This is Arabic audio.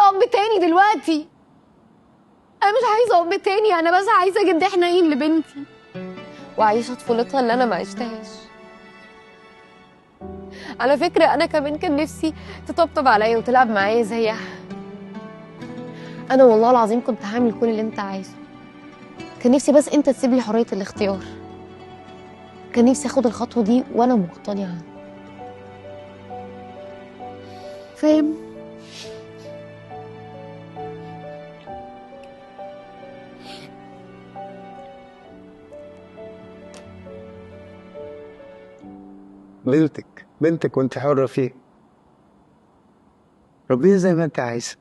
اب تاني دلوقتي. انا مش عايزه اب تاني، انا بس عايزه جد حنين لبنتي وعايشه طفولتها اللي انا ما عشتهاش. على فكره انا كمان كان نفسي تطبطب عليا وتلعب معايا زيها. انا والله العظيم كنت هعمل كل اللي انت عايزه. كان نفسي بس انت تسيب لي حريه الاختيار. كان نفسي اخد الخطوه دي وانا مقتنعه. فاهم؟ بنتك وانت حرة فيه، ربيها زي ما انت عايزة.